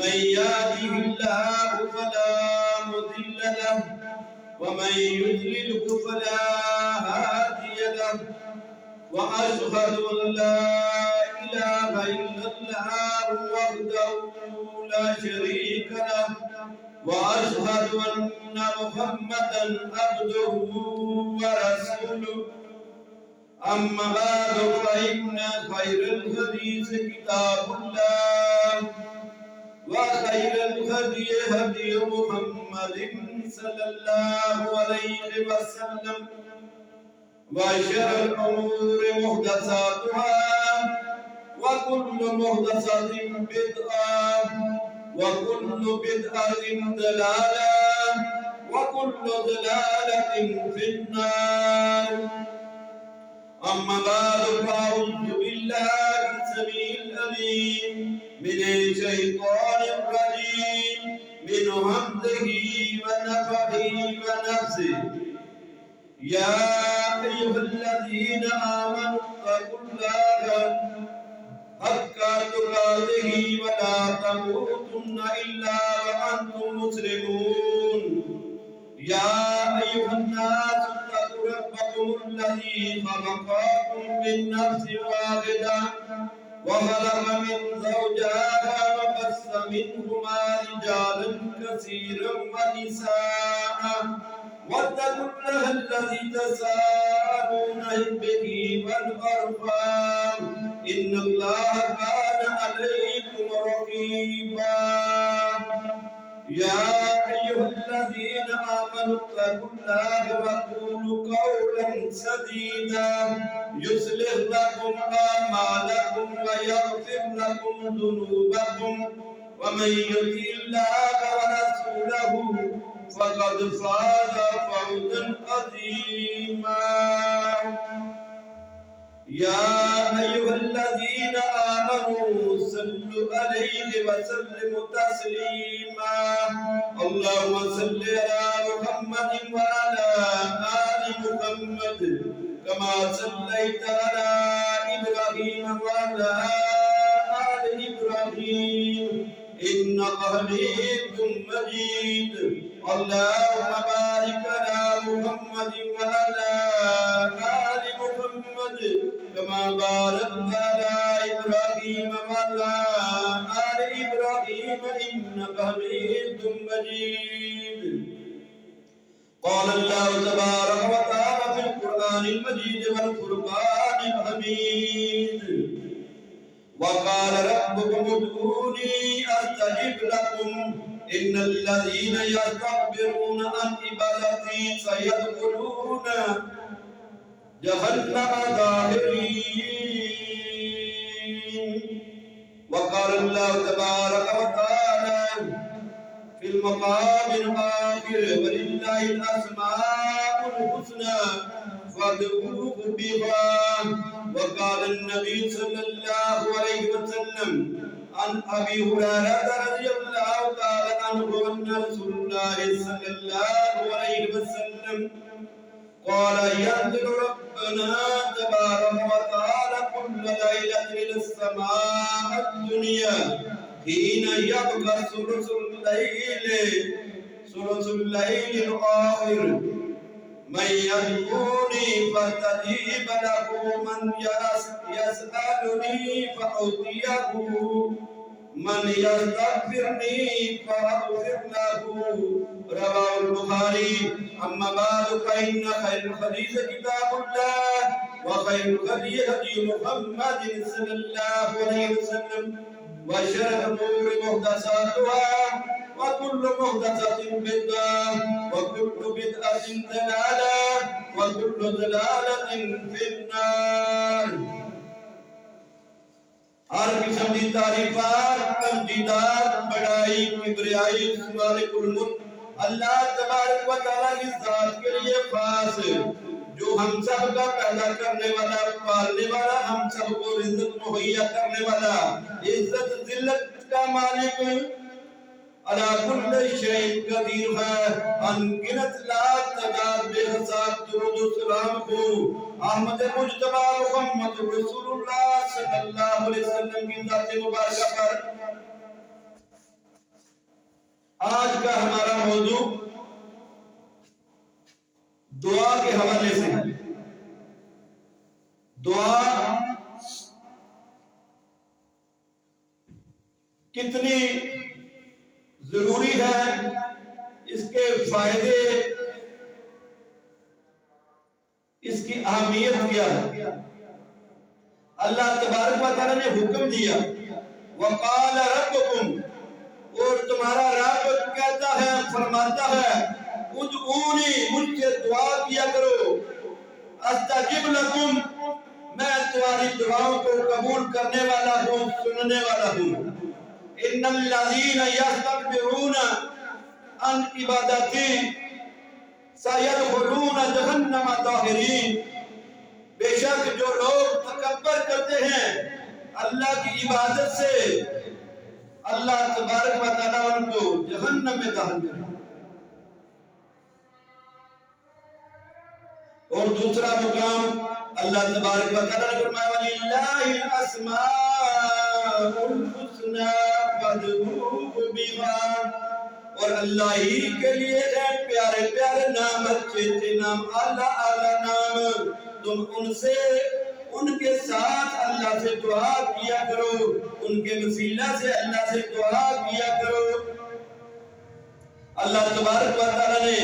من يهده الله فلا مضل له ومن يضلله فلا هادي له واشهد ان لا اله الا الله وحده لا شريك له واشهد ان محمدا عبده ورسوله. اما بعد فان خير الحديث كتاب الله وخير الهدي هدي محمد صلى الله عليه وسلم وشر الأمور محدثاتها وكل محدثة بدعة وكل بدعة ضلالة وكل ضلالة في النار. أما بعد فأعوذ بالله السميع العليم من الشيطان الرجيم من همزه ونفخه ونفسه. يا أيها الذين آمنوا اتقوا الله حق تقاته ولا تموتن إلا وأنتم مسلمون. يا أيها الناس اتقوا ربكم الذي خلقكم من نفس واحدة وخلق من زوجها وبث منهما رجالا كثيرا ونساء واتقوا الله الذي تساءلون به والأرحام إن الله كان عليكم رقيبا. يا أيها الذين آمنوا اتقوا الله وقولوا قولا سديدا يصلح لكم أعمالكم ويغفر لكم ذنوبكم ومن يطع الله ورسوله فقد فاز فوزا عظيما. يا أيها الذين آمنوا صلوا عليه وسلموا تسليما. اللهم صل على محمد وعلى آل محمد كما صليت على إبراهيم وعلى آل إبراهيم إنك حميد مجيد. اللهم بارك على محمد وعلى آل محمد كما باركت على إبراهيم وعلى آل إبراهيم إنك حميد مجيد. قال الله تبارك وتعالى في القرآن المجيد والفرقان الحميد. وقال ربكم ادعوني أستجب لكم إن الذين يستكبرون عن عبادتي سيدخلون جهنم داخرين. وقال الله تبارك وتعالى في المقام الآخر ولله الأسماء الحسنى فادعوه بها. وقال النبي صلى الله عليه وسلم عن أبي هريرة رضي الله تعالى عنه أن رسول الله صلى الله عليه وسلم قال ينزل ربنا تبارك وتعالى كل ليلة إلى السماء الدنيا حين يبقى ثلث الليل الآخر من يدعوني فاستجيب له من يسألني فأعطيه من يستغفرني فأغفر له. رواه البخاري. أما بعد فإن خير الحديث كتاب الله وخير الهدي هدي محمد صلى الله عليه وسلم وشر الأمور محدثاتها وكل محدثة بدعة وكل بدعة ضلالة وكل ضلالة في النار۔ ہر قسم کی تعریفات، تمجیدات، بڑائی، کبریائی مالک الملک اللہ تبارک و تعالیٰ کی ذات کے لیے خاص، جو ہم سب کا پیدا کرنے والا، پالنے والا، ہم سب کو رزق مہیا کرنے والا، عزت ذلت کا مالک، علی کل شیء قدیر ہے، انگنت لا تعداد بے حساب درود و سلام ہو احمد مجتبی محمد رسول اللہ صلی اللہ علیہ وسلم کی ذات مبارکہ پر۔ آج کا ہمارا موضوع دعا کے حوالے سے ہے۔ دعا کتنی ضروری ہے، اس کے فائدے، اس کی اہمیت کیا ہے۔ اللہ تبارک و تعالیٰ نے حکم دیا، وقال ربکم، اور تمہارا رب کہتا ہے، فرماتا ہے، ادعونی، مجھ سے دعا کیا کرو، استجب لکم، میں تمہاری دعاؤں کو قبول کرنے والا ہوں، سننے والا ہوں۔ ان الذین یستکبرون عن عبادتی سیدخلون جہنم داخرین، بے شک جو لوگ تکبر کرتے ہیں اللہ کی عبادت سے، اللہ تبارک و تعالیٰ ان کو جہنم میں داخل کرے۔ اور دوسرا مقام اللہ تبارک و تعالیٰ نے فرمایا وَلِلَّهِ الْأَسْمَاءُ الْحُسْنَى فَادْعُوهُ بِهَا، اور اللہ ہی کے لیے ہے پیارے پیارے نام، اچھے اچھے نام، اعلیٰ اعلیٰ نام، تم ان سے، ان کے ساتھ اللہ سے دعا کیا کرو، ان کے وسیلہ سے اللہ سے دعا کیا کرو۔ اللہ تبارک و تعالیٰ نے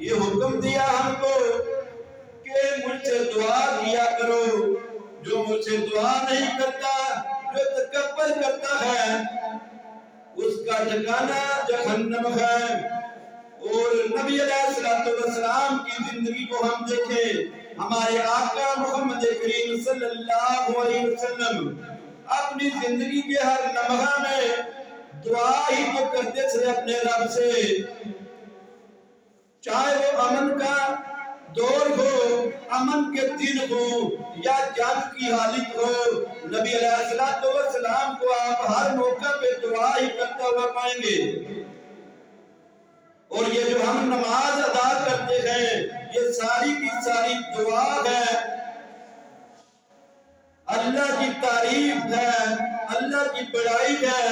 یہ حکم دیا ہم کو کہ مجھ سے دعا کیا کرو، جو مجھ سے دعا نہیں کرتا، جو تکبر کرتا ہے، اس کا ٹھکانہ جہنم ہے۔ اور نبی علیہ السلام کی زندگی کو ہم دیکھیں، ہمارے آقا محمد کریم صلی اللہ علیہ وسلم اپنی زندگی کے ہر لمحہ میں دعا ہی تو کرتے تھے اپنے رب سے، چاہے وہ امن کا دور ہو، امن کے دن ہو یا جنگ کی حالت ہو، نبی علیہ السلام کو آپ ہر موقع پہ دعا ہی کرتا ہوا پائیں گے۔ اور یہ جو ہم نماز ادا کرتے ہیں، یہ ساری کی ساری دعا ہے، اللہ کی تعریف ہے، اللہ کی بڑائی ہے،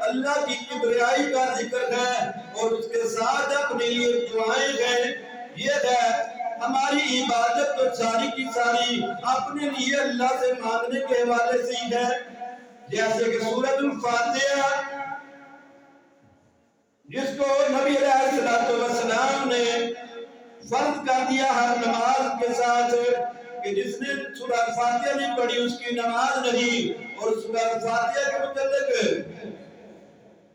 اللہ کی کبریائی کا ذکر ہے، اور اس کے ساتھ اپنے لیے دعائیں ہیں۔ یہ ہے ہماری عبادت تو ساری کی ساری اپنے لیے اللہ سے مانگنے کے حوالے سے ہی ہے۔ جیسے کہ سورۃ الفاتحہ، جس کو نبی علیہ السلام نے فرض کر دیا ہر نماز کے ساتھ، کہ جس نے سورۃ الفاتحہ نہیں پڑھی اس کی نماز نہیں۔ اور سورۃ الفاتحہ کے متعلق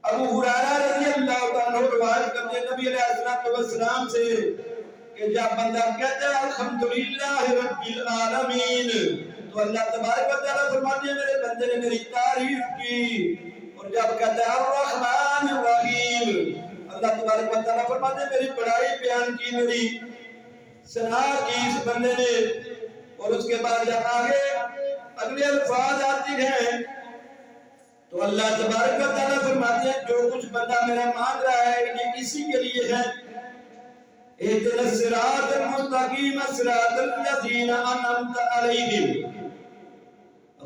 ابو ہریرہ رضی اللہ عنہ روایت کرتے ہیں نبی علیہ السلام سے کہ جب بندہ کہتا ہے الحمدللہ رب العالمین، تو اللہ تبارک و تعالیٰ فرماتے ہیں میرے بندے نے میری تعریف کی۔ اور جب کہتا ہے الرحمن الرحیم، اللہ تبارک و تعالیٰ فرماتے ہیں میری بڑائی بیان کی، میری ثنا کی اس بندے نے۔ اور اس کے بعد جب آگے اگلے الفاظ آتے ہیں تو اللہ تبارک و تعالیٰ فرماتے ہیں جو کچھ بندہ میرا مانگ رہا ہے یہ اسی کے لیے ہے۔ اهدنا الصراط المستقيم صراط الذين أنعمت عليهم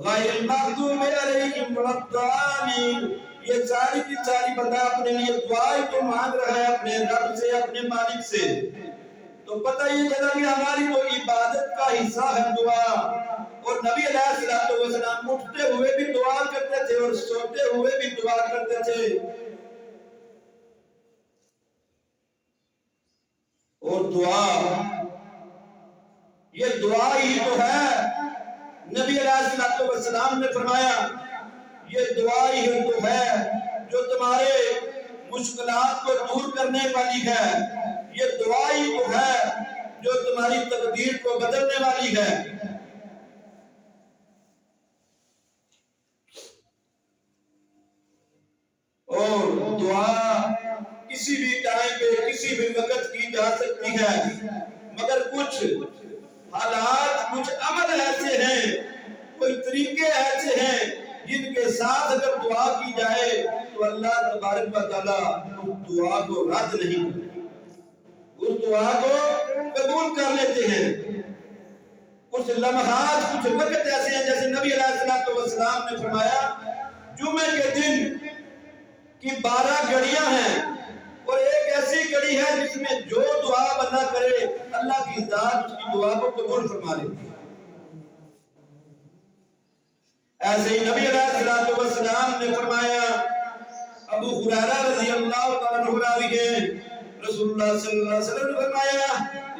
غیر المغضوب علیہم ولا الضالین۔ یہ ساری کی ساری بندہ اپنے لیے دعائیں تو مانگ رہا ہے اپنے رب سے، اپنے مالک سے۔ تو پتہ یہ چلا کہ ہماری تو عبادت کا حصہ ہے دعا۔ اور نبی علیہ السلام اٹھتے ہوئے بھی دعا کرتے تھے اور سوتے ہوئے بھی دعا کرتے تھے۔ اور دعا، یہ دعا ہی تو ہے۔ نبی علیہ السلام نے فرمایا یہ دعا ہی تو ہے جو تمہارے مشکلات کو دور کرنے والی ہے، یہ دعا ہی تو ہے جو تمہاری تقدیر کو بدلنے والی ہے۔ اور دعا کسی بھی ٹائم پہ کسی بھی وقت کی جا سکتی ہے، مگر کچھ حالات، کچھ عمل ایسے ہیں، کوئی طریقے ایسے ہیں جن کے ساتھ اگر دعا کی جائے تو اللہ تبارک و تعالیٰ اس دعا کو رد نہیں کرتے، اس دعا کو قبول کر لیتے ہیں۔ کچھ لمحات، کچھ وقت ایسے ہیں، جیسے نبی علیہ السلام نے فرمایا جمعے کے دن کی 12 گھڑیاں ہیں، اور ایک ایسی گھڑی ہے جس میں جو دعا بندہ کرے اللہ کی ذات اس کی دعا کو قبول فرما لیتی ہے۔ ایسے ہی نبی علیہ السلام نے فرمایا، ابو ہریرہ رضی اللہ تعالیٰ عنہ راوی ہے، رسول اللہ صلی اللہ علیہ وسلم نے فرمایا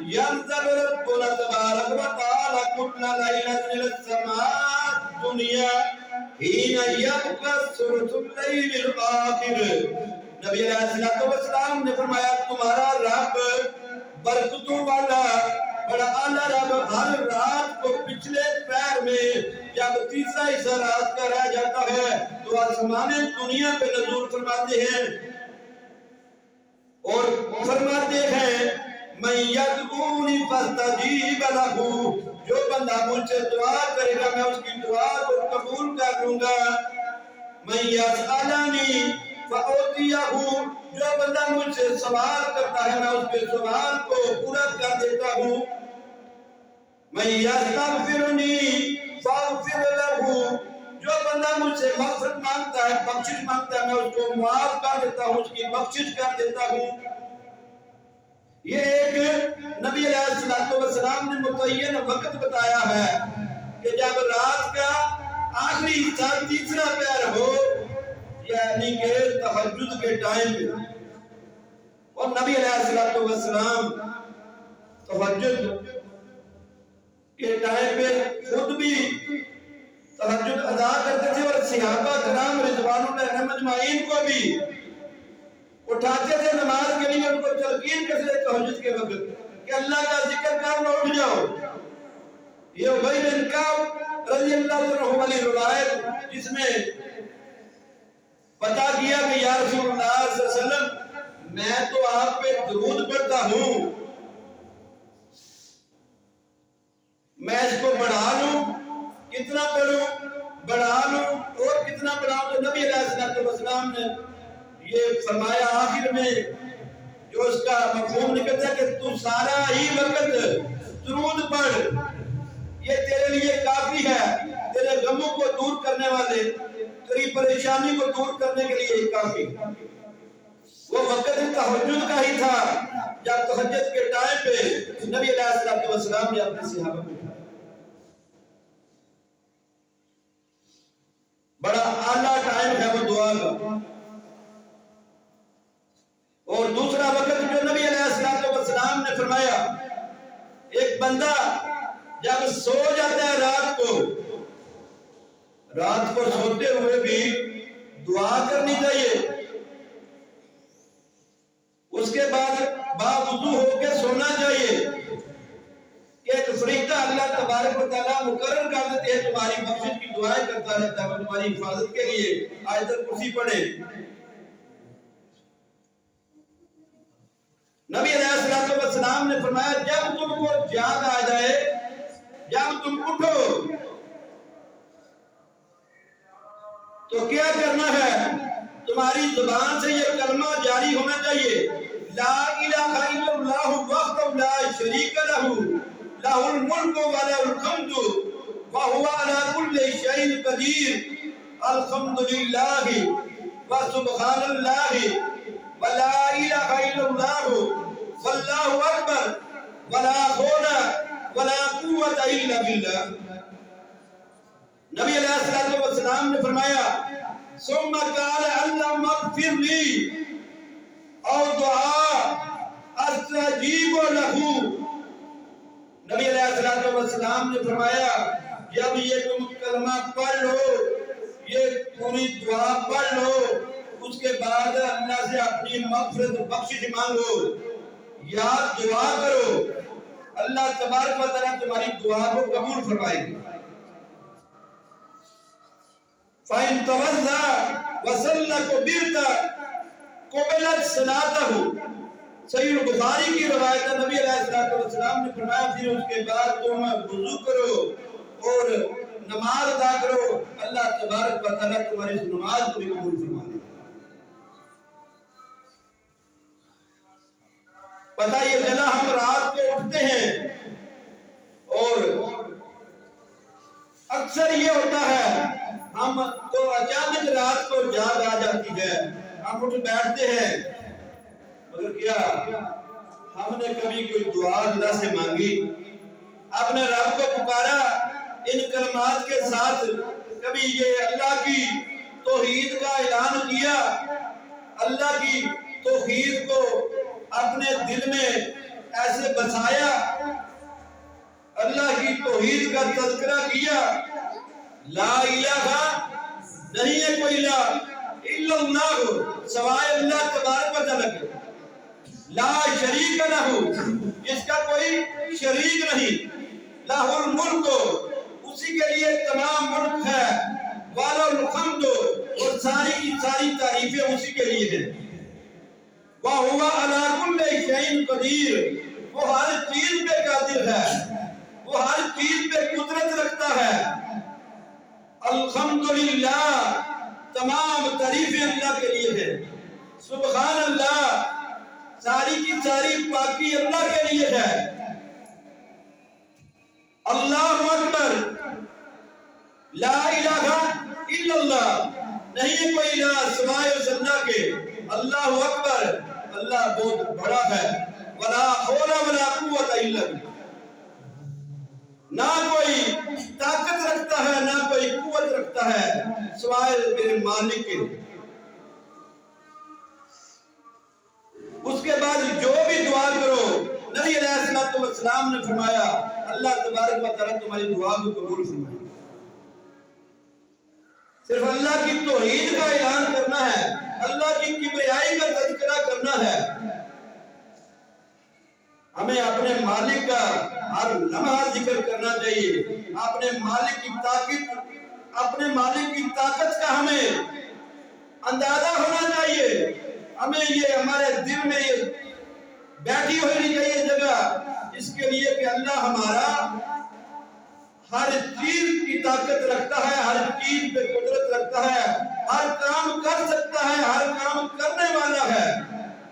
ينزل ربنا تبارک و تعالی كل ليلة إلى السماء الدنيا حين يبقى ثلث الليل الآخر۔ نبی علیہ السلام نے فرمایا تمہارا رب برکتوں والا بڑا اعلیٰ رب ہر رات کو پچھلے پیر میں جب تیسرا حصہ رات کا رہ جاتا ہے تو آسمان دنیا پہ نزول فرماتے ہیں اور فرماتے ہیں میں یدعونی فاستجیب لہ، جو بندہ مجھ سے دعا کرے گا میں اس کی دعا کو قبول کر لوں گا۔ میں یسألنی فأعطیہ، جو بندہ مجھ سے سوال کرتا ہے میں اس کے سوال کو پورا کر دیتا ہوں۔ میں یستغفرنی فاغفر لہ، جو بندہ مجھ سے مغفرت مانگتا ہے، بخشش مانگتا ہے، میں اس کو معاف کر دیتا ہوں، اس کی بخشش کر دیتا ہوں۔ یہ ایک نبی علیہ السلام نے متعین وقت بتایا ہے کہ جب رات کا آخری حصہ تیسرا پہر ہو، یعنی کہ تہجد کے ٹائم پہ، اور نبی علیہ السلام تہجد کے ٹائم پہ خود بھی تہجد ادا کرتے تھے اور صحابہ کرام رضوان اللہ اجمعین کو بھی اٹھاتے تھے نماز کے لیے، ان کو تلقین کرتے تھے تہجد کے وقت کہ اللہ کا ذکر کر لو، اٹھ جاؤ۔ یہ ابی بن کعب رضی اللہ عنہ والی روایت جس میں پتا کیا کہ یا رسول اللہ صلی اللہ علیہ وسلم میں تو آپ پہ درود پڑھتا ہوں، میں اس کو بڑھا لوں، کتنا پڑھوں، بڑھا لوں اور کتنا بڑھاؤں؟ تو نبی علیہ السلام نے یہ فرمایا آخر میں جو اس کا مفہوم نکلتا ہے کہ تو سارا ہی وقت درود پڑھ، یہ تیرے لیے کافی ہے، تیرے غموں کو دور کرنے والے، تیری پریشانی کو دور کرنے کے لیے ہی کافی۔ وہ وقت تہجد کا ہی تھا جب تہجد کے ٹائم پہ نبی علیہ السلام نے اپنے صحابہ کو بڑا اعلیٰ ٹائم ہے وہ دعا کا۔ اور دوسرا وقت جو نبی علیہ السلام نے فرمایا، ایک بندہ جب سو جاتا ہے رات کو سوتے ہوئے بھی دعا کرنی چاہیے، اس کے بعد باوضو ہو کے سونا چاہیے کہ ایک فرشتہ اللہ تبارک و تعالیٰ مقرر کر دیتے ہیں تمہاری بخشش کی دعائیں کرتا رہتا ہے، تمہاری حفاظت کے لیے آیت الکرسی پڑھے۔ نبی علیہ السلام نے فرمایا جب تم کو یاد آ جائے، جب تم اٹھو تو کیا کرنا ہے؟ تمہاری زبان سے یہ کلمہ جاری ہونا چاہیے، لا الہ الا اللہ وحدہ لا شریک لہ لہ الملک و لہ الحمد وہو علی کل شیء قدیر، الحمد للہ وسبحان اللہ ولا الہ الا اللہ واللہ اکبر ولا حول ولا قوت الا باللہ۔ نبی علیہ السلام نے فرمایا ثم قال اللهم اغفر لي او دعا استجیب له۔ نبی علیہ السلام نے فرمایا جب یہ تم کلمہ پڑھ لو، یہ پوری دعا پڑھ لو، اس کے بعد اللہ سے اپنی مغفرت بخشش مانگو یا دعا کرو، اللہ تبارک و تعالیٰ تمہاری دعا کو قبول فرمائے گا۔ فَإِن تَوَضَّأَ وَصَلَّى كُبِرْتَ قُبِلَتْ صَلَاتُهُ۔ صحیح بخاری کی روایت ہے، نبی علیہ السلام نے فرمایا پھر اس کے بعد تم وضو کرو اور نماز ادا کرو، اللہ تبارک و تعالیٰ تمہاری اس نماز کو بھی قبول فرما لے گا۔ پتہ یہ چلا ہم رات کو اٹھتے ہیں اور اکثر یہ ہوتا ہے ہم کو اچانک رات کو جاگ آ جاتی ہے، ہم اٹھ بیٹھتے ہیں، مگر کیا ہم نے کبھی کوئی دعا اللہ سے مانگی، اپنے رب کو پکارا ان کلمات کے ساتھ، کبھی یہ اللہ کی توحید کا اعلان کیا، اللہ کی توحید کو اپنے دل میں ایسے بسایا، اللہ کی توحید کا تذکرہ کیا، لا الہ نہیں ہے کوئی الہ الا اللہ سوائے اللہ تبارک و تعالیٰ کے، لا شریک لہ جس کا کوئی شریک نہیں، لہ الملک اسی کے لیے تمام ملک ہے، وَلَهُ الْحَمْدُ اور ساری کی ساری تعریفیں اسی کے لیے ہیں، وَهُوَ عَلَى كُلِّ شَيْءٍ قَدِيرٌ وہ ہر چیز پہ قادر ہے، وہ ہر چیز پہ قدرت رکھتا ہے۔ الحمدللہ تمام تعریفیں اللہ کے لیے ہے، سبحان اللہ ساری کی ساری پاکی اللہ کے لیے ہے، اللہ اکبر لا الہ الا اللہ نہیں ہے کوئی الہ سوائے اس اللہ کے، اللہ اکبر اللہ بہت بڑا ہے، ولا حول ولا قوت الا باللہ نہ کوئی طاقت رکھتا ہے نہ کوئی قوت رکھتا ہے سوائے میرے مالک کے۔ اس کے بعد جو بھی دعا کرو نبی علیہ السلام نے فرمایا اللہ تبارک و تعالیٰ تمہاری دعا کو قبول فرمائے۔ صرف اللہ کی توحید کا اعلان کرنا ہے، اللہ کی کبریائی کا تذکرہ کرنا ہے، ہمیں اپنے مالک کا ہر لمحہ ذکر کرنا چاہیے، اپنے مالک کی طاقت کا ہمیں اندازہ ہونا چاہیے، ہمیں یہ ہمارے دل میں یہ بیٹھی ہونی چاہیے جگہ اس کے لیے کہ اللہ ہمارا ہر چیز کی طاقت رکھتا ہے، ہر چیز پہ قدرت رکھتا ہے، ہر کام کر سکتا ہے، ہر کام کرنے والا ہے،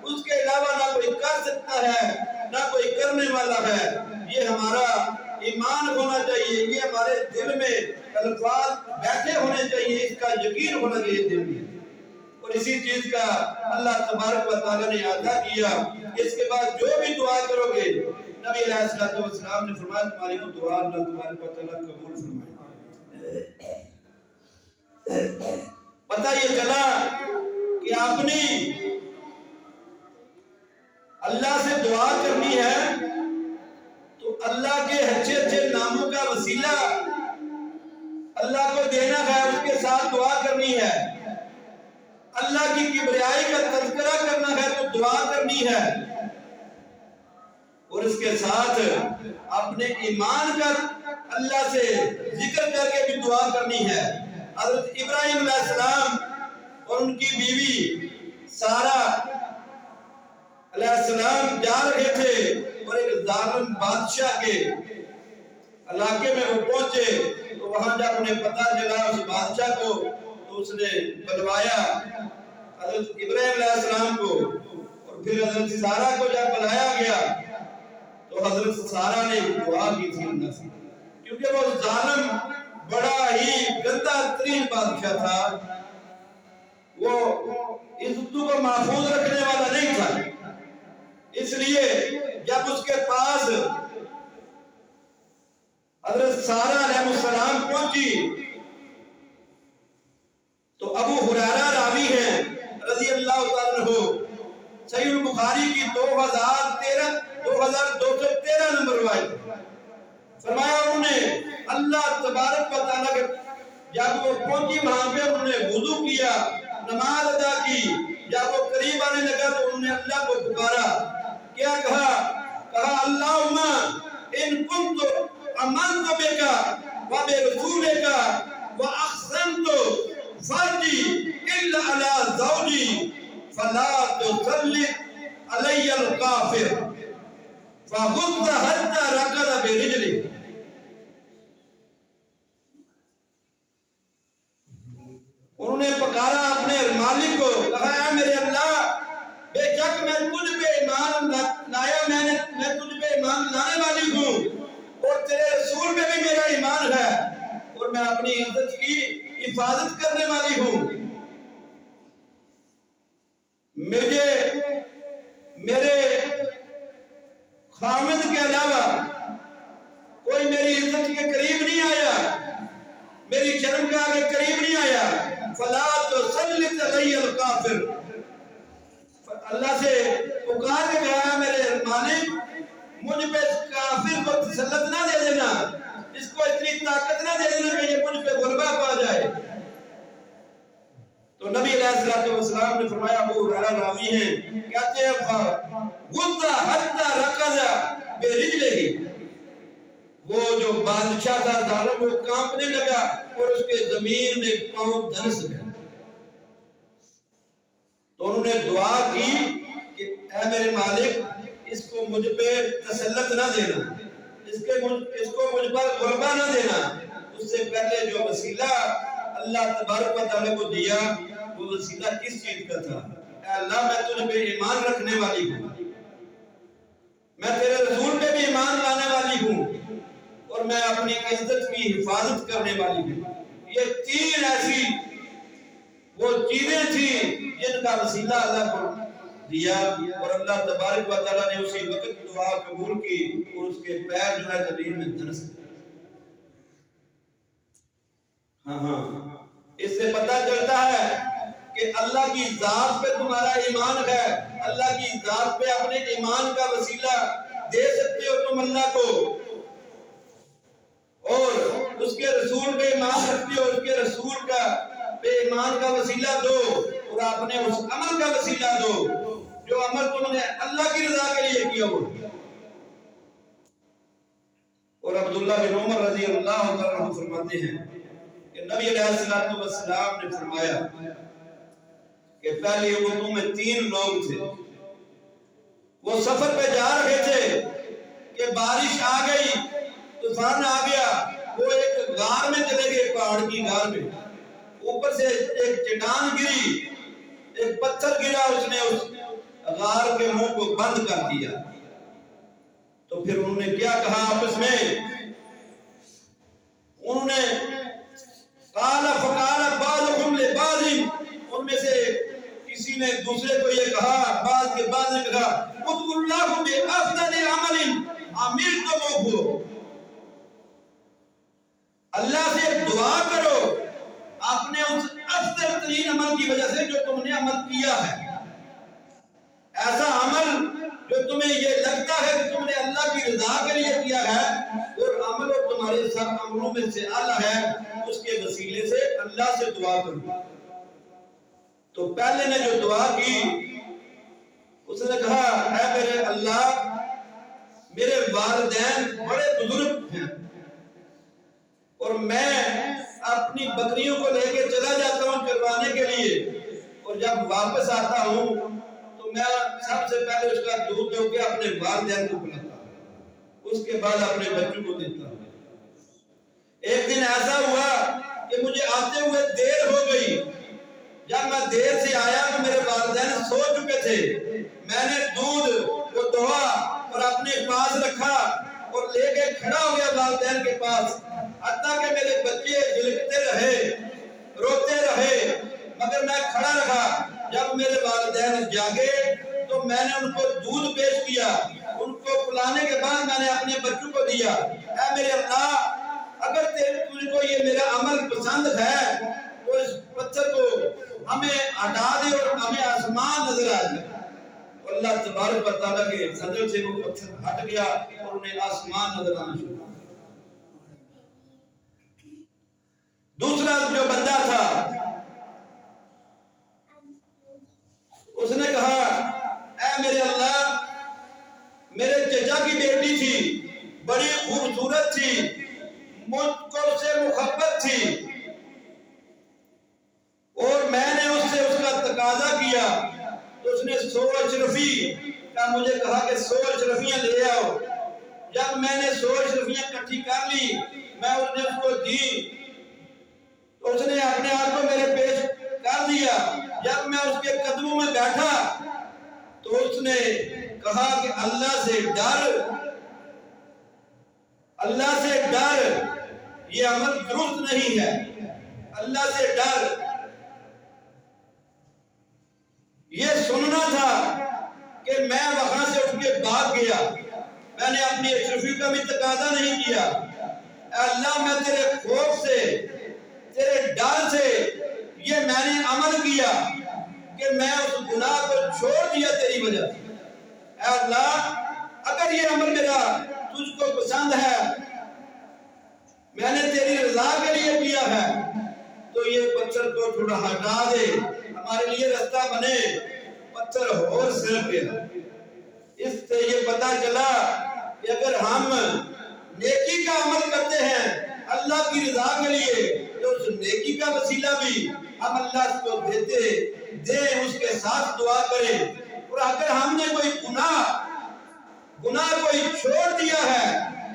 اس کے علاوہ نہ کوئی کر سکتا ہے نہ کوئی کرنے والا ہے۔ یہ ہمارا ایمان ہونا چاہیے، یہ ہمارے دل میں الفاظ بیٹھے ہونے چاہیے، اس کا یقین ہونا چاہیے دل میں، اور اسی چیز کا اللہ تبارک و تعالیٰ نے عطا کیا۔ اس کے بعد جو بھی دعا کرو گے نبی علیہ السلام نے فرمایا تمہاری وہ دعا اللہ تبارک و تعالیٰ قبول فرمائے۔ پتہ یہ چلا کہ اپنی اللہ سے دعا کرنی ہے تو اللہ کے اچھے اچھے ناموں کا وسیلہ اللہ کو دینا ہے، اس کے ساتھ دعا کرنی ہے، اللہ کی کبریائی کا تذکرہ کرنا ہے تو دعا کرنی ہے، اور اس کے ساتھ اپنے ایمان کا اللہ سے ذکر کر کے بھی دعا کرنی ہے۔ حضرت ابراہیم علیہ السلام اور ان کی بیوی سارہ علیہ السلام جا رہے تھے اور ایک ظالم بادشاہ کے علاقے میں وہ پہنچے تو وہاں جب انہیں پتہ چلا اس بادشاہ کو تو اس نے بلوایا حضرت ابراہیم علیہ السلام کو، اور پھر حضرت سارہ کو جب بلایا گیا تو حضرت سارہ نے دعا کی تھی اللہ سے، کیونکہ وہ ظالم بڑا ہی گندا ترین بادشاہ تھا، وہ عزت کو محفوظ رکھنے والا نہیں تھا، اس لیے جب اس کے پاس حضرت سارہ علیہ السلام پہنچی تو ابو ہریرہ راوی ہیں رضی اللہ تعالیٰ عنہ، صحیح البخاری کی 2213 نمبر روایت، فرمایا انہوں نے اللہ تبارک و تعالیٰ کے جب وہ پہنچی وہاں پہ انہوں نے وضو کیا نماز ادا کی، جب وہ قریب آنے لگا تو انہوں نے اللہ کو پکارا، کیا کہا؟ کہا اللہم ان کنت امنت بکا و برسولکا و احسنت فرجی الا علی زوجی فلا تسلط علی الکافر فغض حتى ركض برجله۔ انہوں نے پکارا اپنے مالک کو، کہا اے میرے اللہ، بے شک میں تجھ پہ ایمان لایا، میں تجھ پہ ایمان لانے والی ہوں اور تیرے رسول پہ بھی میرا ایمان ہے اور میں اپنی عزت کی حفاظت کرنے والی ہوں، میرے خامد کے علاوہ کوئی میری عزت کے قریب نہیں آیا، میری شرمگاہ کے قریب نہیں آیا، فلا تسلط علی الکافر، اللہ سے پکار کے کہا میرے مالک مجھ پہ کافر کو تسلط نہ دے دینا، اس کو اتنی طاقت نہ دے دینا کہ یہ مجھ پہ غلبہ پا جائے۔ تو نبی علیہ السلام نے فرمایا، ابو ہریرہ راوی ہیں، کہتے ہیں غض حتی رکض برجلہ، وہ جو بادشاہ تھا ظالم وہ کانپنے لگا اور اس کے زمین میں پاؤں دھنس گئے۔ تو انہوں نے دعا کی کہ اے میرے مالک اس کو مجھ پہ تسلط نہ دینا، اس کو مجھ پر غلبہ نہ دینا۔ اس سے پہلے جو وسیلہ اللہ تبارک و تعالیٰ کو دیا وہ وسیلہ کس چیز کا تھا؟ اے اللہ میں تجھ پہ ایمان رکھنے والی ہوں، میں تیرے رسول پہ بھی ایمان لانے والی ہوں اور میں اپنی عزت کی حفاظت کرنے والی ہوں۔ یہ تین ایسی وہ چیزیں تھیں جن کا وسیلہ اللہ کو دیا اور اللہ تبارک و تعالیٰ نے اسی وقت دعا قبول کی اور اس کے پیر جو ہے زمین میں دھنس گئے۔ ہاں اس سے پتہ چلتا ہے کہ اللہ کی ذات پہ تمہارا ایمان ہے، اللہ کی ذات پہ اپنے ایمان کا وسیلہ دے سکتے ہو تم اللہ کو، اور اس کے رسول پہ ایمان رکھتے ہو، اس کے رسول کا پہ ایمان کا وسیلہ دو اور اپنے اس عمل کا وسیلہ دو جو عمل تم نے اللہ کی رضا کے لیے کیا ہو۔ اور عبداللہ بن عمر رضی اللہ عنہ فرماتے ہیں کہ نبی علیہ السلام نے فرمایا کہ پہلی امتوں میں 3 لوگ تھے، وہ سفر پہ جا رہے تھے کہ بارش آ گئی، طوفان آ گیا، وہ ایک غار میں چلے گئے، پہاڑ کی غار میں، اوپر سے ایک چٹان گری، ایک پتھر گرا، اس نے اس غار کے منہ کو بند کر دیا۔ تو پھر انہوں نے کیا کہا آپس میں؟ انہوں نے قال فقال بعضهم لبعض، ان میں سے کسی نے دوسرے کو یہ کہا، بعض کے بعض نے کہا ادعوا اللہ بافضل عمل عملتموه، اللہ سے دعا کرو اپنے اس افضل ترین عمل کی وجہ سے جو تم نے عمل کیا ہے، ایسا عمل جو تمہیں یہ لگتا ہے کہ تم نے اللہ کی رضا کے لیے کیا ہے اور عمل اور تمہارے سب عملوں میں سے اعلیٰ ہے، اس کے وسیلے سے اللہ سے دعا کرو۔ تو پہلے نے جو دعا کی اس نے کہا اے میرے اللہ، میرے والدین بڑے بزرگ ہیں اور میں اپنی بکریوں کو لے کے چلا جاتا ہوں چروانے کے لیے، اور جب واپس آتا ہوں تو میں سب سے پہلے اس کا دودھ دو کے اپنے والدین کو پلاتا ہوں، اس کے بعد اپنے بچوں کو دیتا ہوں۔ ایک دن ایسا ہوا کہ مجھے آتے ہوئے دیر ہو گئی، جب میں دیر سے آیا تو میرے والدین سو چکے تھے، میں نے دودھ کو دھوا اور اپنے پاس رکھا اور لے کے کھڑا ہو گیا والدین کے پاس، حتیٰ کہ میرے بچے جھلکتے رہے، روتے رہے، مگر میں کھڑا رہا۔ جب میرے والدین جاگے تو میں نے ان کو دودھ پیش کیا، ان کو پلانے کے بعد میں نے اپنے بچوں کو دیا۔ اے میرے اللہ، اگر تجھ کو یہ میرا عمل پسند ہے تو اس پتھر کو ہمیں ہٹا دے اور ہمیں آسمان نظر آ جائے۔ اللہ تبارک و تعالیٰ کے فضل سے وہ پتھر ہٹ گیا اور انہیں آسمان نظر آنا شروع۔ دوسرا جو بندہ تھا اس سے محبت تھی اور میں نے اس سے اس کا تقاضا کیا تو اس نے 100 اشرفی کا مجھے کہا کہ 100 اشرفیاں لے آؤ۔ جب میں نے 100 اشرفیاں اکٹھی کر لی میں اس نے اس کو دی تو اس نے اپنے آپ کو میرے پیش کر دیا۔ جب میں اس کے قدموں میں بیٹھا تو اس نے کہا کہ اللہ سے ڈر، اللہ سے ڈر، یہ عمل درست نہیں ہے، اللہ سے ڈر۔ یہ سننا تھا کہ میں وہاں سے اٹھ کے بھاگ گیا، میں نے اپنی اشرفی کا بھی تقاضا نہیں کیا۔ اے اللہ میں تیرے خوف سے، تیرے ڈر سے یہ میں نے عمل کیا کہ میں اس گناہ کو چھوڑ دیا تیری وجہ سے۔ اے اللہ اگر یہ عمل میرا تجھ کو پسند ہے، میں نے تیری رضا کے لیے کیا ہے، تو یہ پتھر کو تھوڑا ہٹا دے، ہمارے لیے راستہ بنے۔ پتھر اور سر گیا۔ اس سے یہ پتا چلا کہ اگر ہم نیکی کا عمل کرتے ہیں اللہ کی رضا کے لیے تو اس نیکی کا وسیلہ بھی ہم اللہ کو دیتے دیں، اس کے ساتھ دعا کریں۔ اور اگر ہم نے کوئی گناہ کوئی چھوڑ دیا ہے،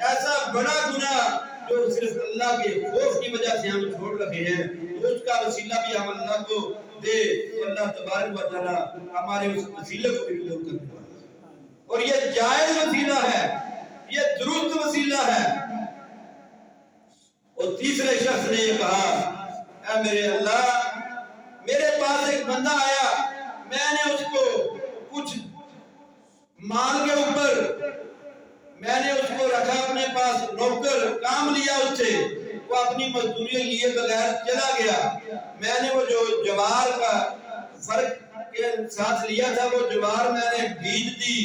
ایسا بڑا گناہ جو صرف اللہ کے خوف کی وجہ سے ہم چھوڑ رکھے ہیں، تو اس کا وسیلہ بھی ہم اللہ کو دے تو اللہ تبارک و تعالی ہمارے اس وسیلے کو بھی قبول کرے۔ اور یہ جائز وسیلہ ہے، یہ درست وسیلہ ہے۔ اور تیسرے شخص نے یہ کہا اے میرے اللہ میرے پاس ایک بندہ آیا، میں نے اس کو کچھ مال کے اوپر میں نے اس کو رکھا اپنے پاس، نوکر کام لیا اس سے، وہ اپنی مزدوری لیے بغیر چلا گیا۔ میں نے وہ جو جوار کا فرق کے ساتھ لیا تھا وہ جوار میں نے بیج دی،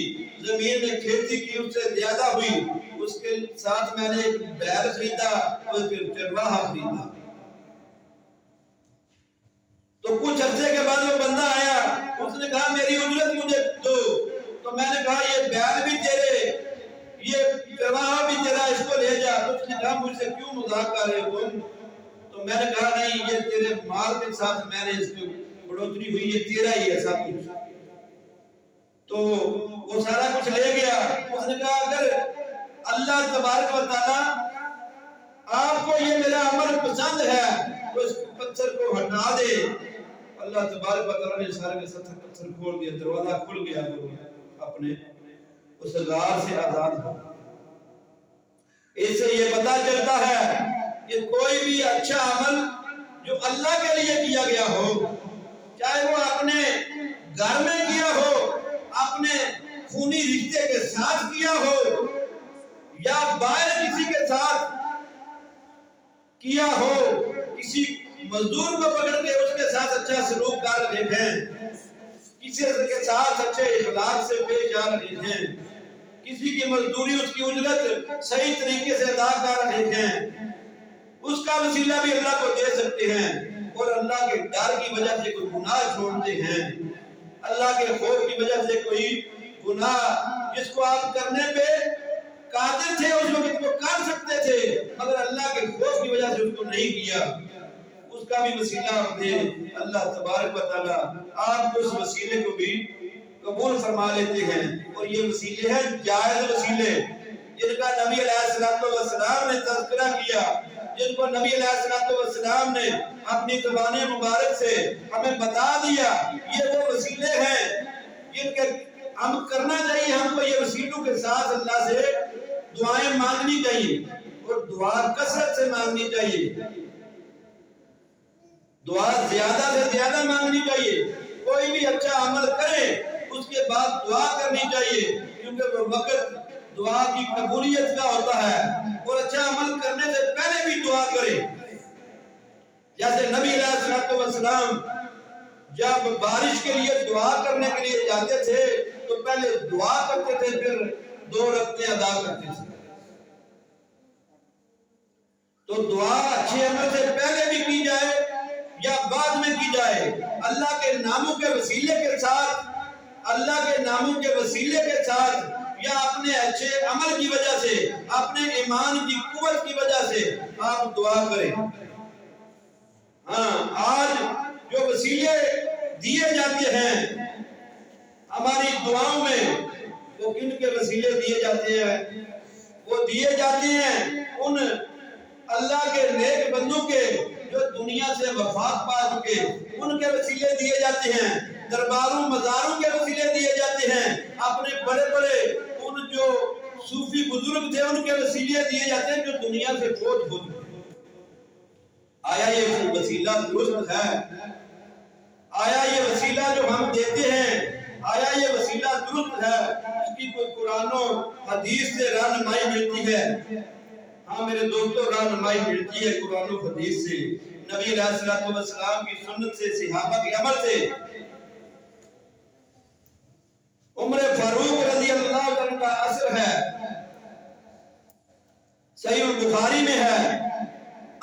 زمین میں کھیتی کی، اس سے زیادہ ہوئی، اس کے ساتھ میں نے ایک بیل خریدا اور پھر چرواہا خریدا۔ تو کچھ عرصے کے بعد وہ بندہ آیا، اس نے کہا میری اجرت مجھے دو۔ تو میں نے کہا یہ بیل بھی تیرے، یہ چرواہا بھی تیرا، اس کو لے جا۔ تو اس نے کہا مجھ سے کیوں مذاق کر رہے ہو تم؟ تو میں نے کہا نہیں یہ تیرے مال کے ساتھ میں نے اس کی بڑھوتری ہوئی، یہ تیرا ہی ہے سب کچھ۔ تو وہ سارا کچھ لے گیا۔ اس نے کہا اگر اللہ تبارک و تعالی آپ کو یہ میرا عمل پسند ہے تو اس پتھر کو ہٹا دے۔ اللہ تبارک و تعالی نے سارے کے ساتھ پتھر کھول دیا، دروازہ کھل گیا، وہ اپنے اس غار سے آزاد ہو۔ اس سے یہ پتا چلتا ہے کہ کوئی بھی اچھا عمل جو اللہ کے لیے کیا گیا ہو، چاہے وہ اپنے گھر میں کیا ہو، اپنے خونی رشتے کے ساتھ کیا ہو، یا باہر کسی کے ساتھ کیا ہو، کسی مزدور کو پکڑ کے اس کے ساتھ اچھا سلوک کر رہے ہیں، کسی کے ساتھ اچھے اخلاق سے پیش آ رہے ہیں، کسی کی مزدوری اس کی اجرت صحیح طریقے سے ادا کر رہے ہیں، اس کا وسیلہ بھی اللہ کو دے سکتے ہیں۔ اور اللہ کے ڈر کی وجہ سے کوئی گناہ چھوڑتے ہیں، اللہ کے خوف کی وجہ سے کوئی گناہ جس کو آپ کرنے پہ قادر تھے اس وقت وہ کر سکتے تھے مگر اللہ کے خوف کی وجہ سے اس کو نہیں کیا، اس کا بھی وسیلہ آپ دے۔ اللہ تبارک و تعالی آپ کو اس وسیلے کو بھی قبول فرما لیتے ہیں۔ اور یہ وسیلے ہیں جائز وسیلے جن کا نبی علیہ السلام نے تذکرہ کیا، جن کو نبی علیہ السلام نے اپنی زبان مبارک سے ہمیں بتا دیا۔ یہ وہ وسیلے ہیں جن کے ہم کرنا چاہیے، ہم کو یہ وسیلوں کے ساتھ اللہ سے دعائیں مانگنی چاہیے اور دعا کثرت سے مانگنی چاہیے، دعا زیادہ سے زیادہ مانگنی چاہیے۔ کوئی بھی اچھا عمل کرے اس کے بعد دعا کرنی چاہیے، کیونکہ وہ وقت دعا کی قبولیت کا ہوتا ہے۔ اور اچھا عمل کرنے سے پہلے بھی دعا کرے، جیسے نبی علیہ السلام جب بارش کے لیے دعا کرنے کے لیے جاتے تھے تو پہلے دعا کرتے تھے، پھر 2 رکعتیں ادا کرتے تھے۔ تو دعا اچھے عمل سے پہلے بھی کی جائے یا بعد میں کی جائے، اللہ کے ناموں کے وسیلے کے ساتھ، اللہ کے ناموں کے وسیلے کے ساتھ، یا اپنے اچھے عمل کی وجہ سے، اپنے ایمان کی قوت کی وجہ وجہ سے آپ دعا کریں۔ ہاں، آج جو وسیلے دیے جاتے ہیں ہماری دعاؤں میں، وہ کن کے وسیلے دیے جاتے ہیں؟ وہ دیے جاتے ہیں ان اللہ کے نیک بندوں کے جو دنیا سے وفات پا چکے، ان کے وسیلے دیے جاتے ہیں۔ درباروں مزاروں کے وسیلے دیے جاتے ہیں۔ اپنے بڑے بڑے ان جو صوفی بزرگ تھے ان کے وسیلے دیے جاتے ہیں جو دنیا سے فوت ہو چکے۔ آیا یہ وسیلہ درست ہے؟ آیا یہ وسیلہ جو ہم دیتے ہیں، آیا یہ وسیلہ درست ہے؟ اس کی کوئی قرآن و حدیث سے رہنمائی ملتی ہے؟ ہاں میرے دوستوں، رہنمائی ملتی ہے قرآن و حدیث سے، نبی علیہ السلام کی سنت سے، صحابہ کے عمل سے۔ عمر فاروق رضی اللہ عنہ کا اثر ہے، صحیح البخاری میں ہے۔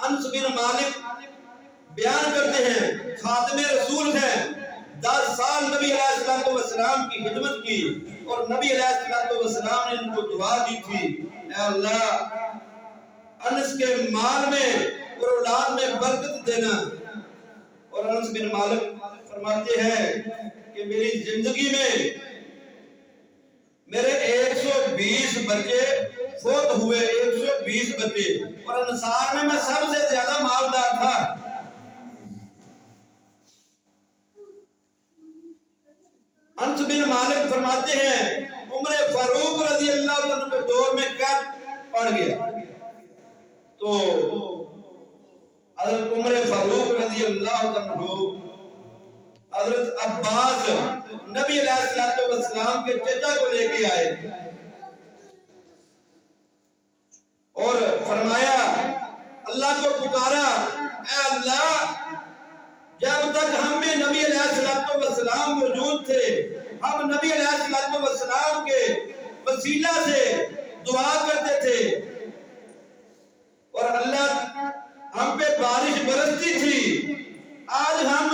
انس بن مالک بیان کرتے ہیں، خاتم رسول ہیں، 10 سال نبی علیہ السلام کی خدمت کی، اور نبی علیہ السلام نے ان کو دعا دی تھی، اے اللہ انس کے مال میں اور اولاد میں برکت دینا۔ اور انس بن مالک فرماتے ہیں کہ میری زندگی میں میرے 120 بچے فوت ہوئے، 120 بچے، اور انصار میں سب سے زیادہ مالدار تھا۔ انس بن مالک فرماتے ہیں عمر فاروق رضی اللہ عنہ کے دور میں کیا پڑ گیا، تو حضرت عمر فاروق رضی اللہ عنہ حضرت عباس نبی علیہ السلام کے چچا کو لے کے آئے اور فرمایا، اللہ کو پکارا، اے اللہ جب تک ہم میں نبی علیہ السلام موجود تھے، ہم نبی علیہ السلام کے وسیلہ سے دعا کرتے تھے اور اللہ ہم پہ بارش برستی تھی۔ آج ہم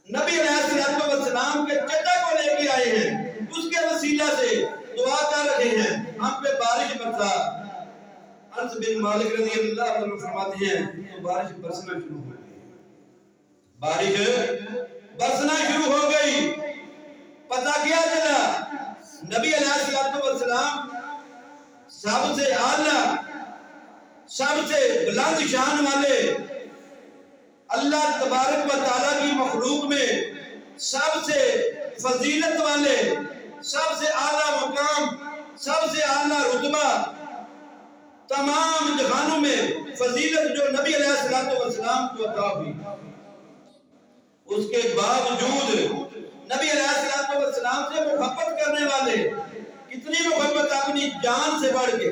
نبی علیہ السلام کے چچا کو لے کے آئے ہیں، اس کے وسیلہ سے دعا کر رہے ہیں، ہم پہ بارش برسا۔ انس بن مالک رضی اللہ عنہ فرماتے ہیں تو بارش برسنا شروع ہو گئی، بارش برسنا شروع ہو گئی۔ پتہ کیا چلا؟ نبی علیہ السلام سب سے اعلیٰ، سب سے بلند شان والے، اللہ تبارک و تعالیٰ کی مخلوق میں سب سے فضیلت والے، سب سے اعلیٰ مقام، سب سے اعلیٰ رتبہ، تمام جہانوں میں فضیلت جو نبی علیہ السلام کو عطا ہوئی، اس کے باوجود نبی علیہ السلام سے محبت کرنے والے، کتنی محبت، اپنی جان سے بڑھ کے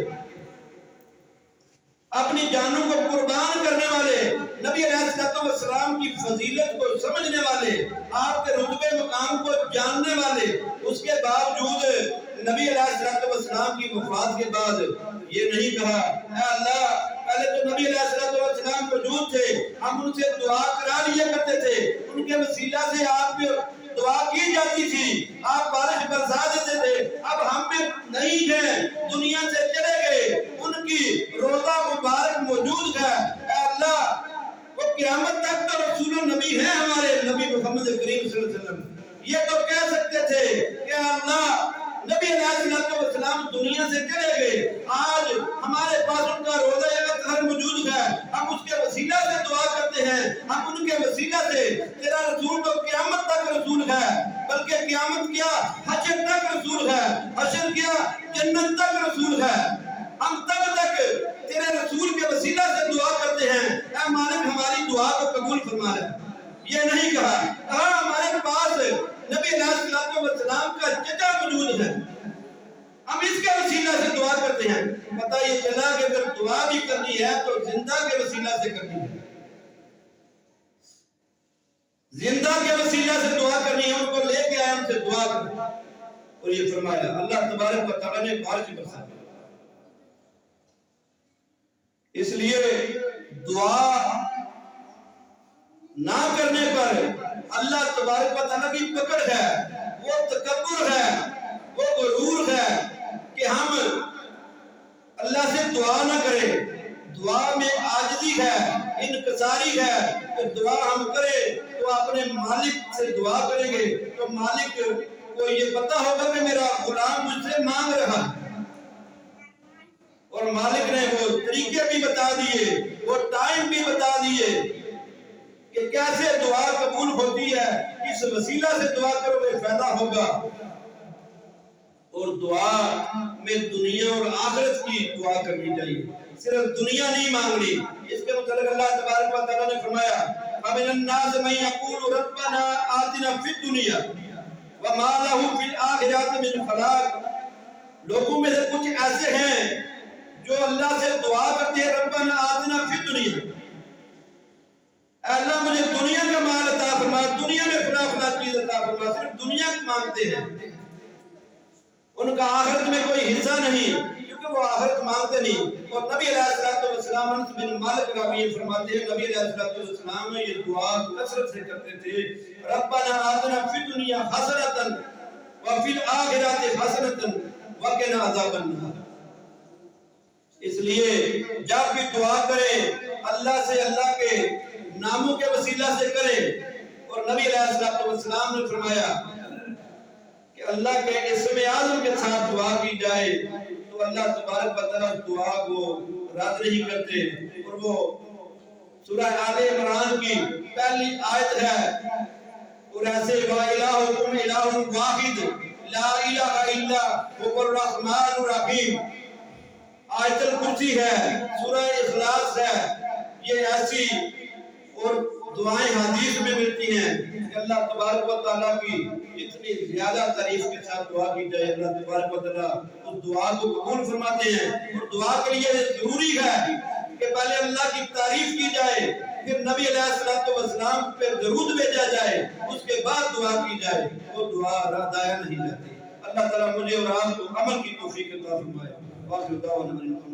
اپنی جانوں کو قربان کرنے والے، نبی علیہ السلام کی فضیلت کو سمجھنے والے، آپ کے رتبے مقام کو جاننے والے، اس کے باوجود نبی علیہ السلام کی وفات کے بعد یہ نہیں کہا، اے اللہ پہلے تو نبی علیہ السلام موجود تھے، ہم ان سے دعا کرا لیا کرتے تھے، ان کے وسیلہ سے آپ دعا کی جاتی تھی، آپ بارش برسا دیتے تھے، اب ہم میں نہیں ہیں، دنیا سے چلے گئے، ان کی روضہ مبارک موجود ہے، اے اللہ وہ قیامت تک تو رسول و نبی ہیں، ہمارے نبی محمد کریم صلی اللہ علیہ وسلم، یہ تو کہہ سکتے تھے کہ اللہ نبی علیہ السلام دنیا سے چلے گئے، آج ہمارے پاس ان کا روضہ اطہر موجود ہے، ہم اس کے وسیلہ سے دعا کرتے ہیں، ہم ان کے وسیلہ سے، تیرا رسول تو قیامت تک رسول ہے، بلکہ قیامت کیا حشر تک رسول ہے، حشر کیا جنت تک رسول ہے، ہم تب تک تیرے رسول کے وسیلہ سے دعا کرتے ہیں، اے مالک ہماری دعا کو قبول فرما لے۔ یہ نہیں کہا، کہا ہمارے پاس نبی علیہ السلام کا چچا موجود ہے، ہم اس کے وسیلہ سے دعا کرتے ہیں۔ پتہ یہ چلا کہ اگر دعا بھی کرنی ہے تو زندہ کے وسیلہ سے کرنی ہے، زندہ کے وسیلہ سے دعا کرنی ہے، ان کو لے کے آئے، ان سے دعا کریں، اور یہ فرمایا اللہ تبارک و تعالیٰ نے بارش برسا۔ اس لیے دعا نہ کرنے پر اللہ تبارک و تعالیٰ کی پکڑ ہے، وہ تکبر ہے، وہ غرور ہے کہ ہم اللہ سے دعا نہ کرے، دعا میں عاجزی ہے، انکساری ہے کہ دعا ہم کرے تو اپنے مالک سے دعا کریں گے تو مالک کو یہ پتہ ہوگا کہ میرا غلام مجھ سے مانگ رہا ہے، اور مالک نے وہ طریقے بھی بتا دیے، وہ ٹائم بھی بتا دیے کہ کیسے دعا قبول ہوتی ہے، کس وسیلہ سے دعا کرو گے فائدہ ہوگا۔ اور دعا میں دنیا اور آخرت کی دعا کرنی چاہیے، صرف دنیا نہیں مانگنی۔ اس کے متعلق اللہ تبارک و تعالیٰ نے فرمایا وَمِنَ النَّاسِ مَن يَقُولُ رَبَّنَا آتِنَا فِي الدُّنْيَا وَمَا لَهُ فِي الْآخِرَةِ مِنْ خَلَاقٍ، لوگوں میں سے کچھ ایسے ہیں جو اللہ سے دعا کرتے ہیں ربنا آتنا فی الدنیا، اے اللہ مجھے دنیا کا مال عطا فرما، دنیا میں فلاں فلاں چیز عطا فرما، صرف دنیا کی مانگتے ہیں، ان کا آخرت میں کوئی حصہ نہیں کیونکہ وہ آخرت مانگتے نہیں۔ اور نبی علیہ السلام انس بن مالک راوی فرماتے ہیں نبی علیہ السلام یہ دعا کثرت سے کرتے تھے ربنا آتنا فی الدنیا حسنۃ وفی الآخرۃ حسنۃ وقنا عذاب النار۔ اس لیے جب بھی دعا کریں اللہ سے، اللہ کے ناموں کے وسیلہ سے کریں، اور نبی علیہ السلام نے فرمایا کہ اللہ کے اسم اعظم کے ساتھ دعا کی جائے تو اللہ تبارک و تعالیٰ دعا کو رد نہیں کرتے۔ اور وہ سورہ آل عمران کی پہلی آیت ہے، اور ایسے وَإِلَٰهُكُمْ إِلَٰهٌ وَاحِدٌ لَا إِلَٰهَ إِلَّا هُوَ الرَّحْمَٰنُ الرَّحِيمُ، آیت الکرسی ہے، سورہ اخلاص ہے۔ یہ ایسی اور دعائیں حدیث میں ملتی ہیں کہ اللہ تبارک و تعالیٰ کی اتنی زیادہ تعریف کے ساتھ دعا کی جائے، اللہ تبارک و تعالیٰ اس دعا کو قبول فرماتے ہیں۔ اور دعا کے لیے ضروری ہے کہ پہلے اللہ کی تعریف کی جائے، پھر نبی علیہ السلام پہ درود بھیجا جائے، اس کے بعد دعا کی جائے، وہ دعا ضائع نہیں جاتی۔ اللہ تعالیٰ مجھے اور آپ کو عمل کی توفیق عطا فرمائے۔ واخر دعوانا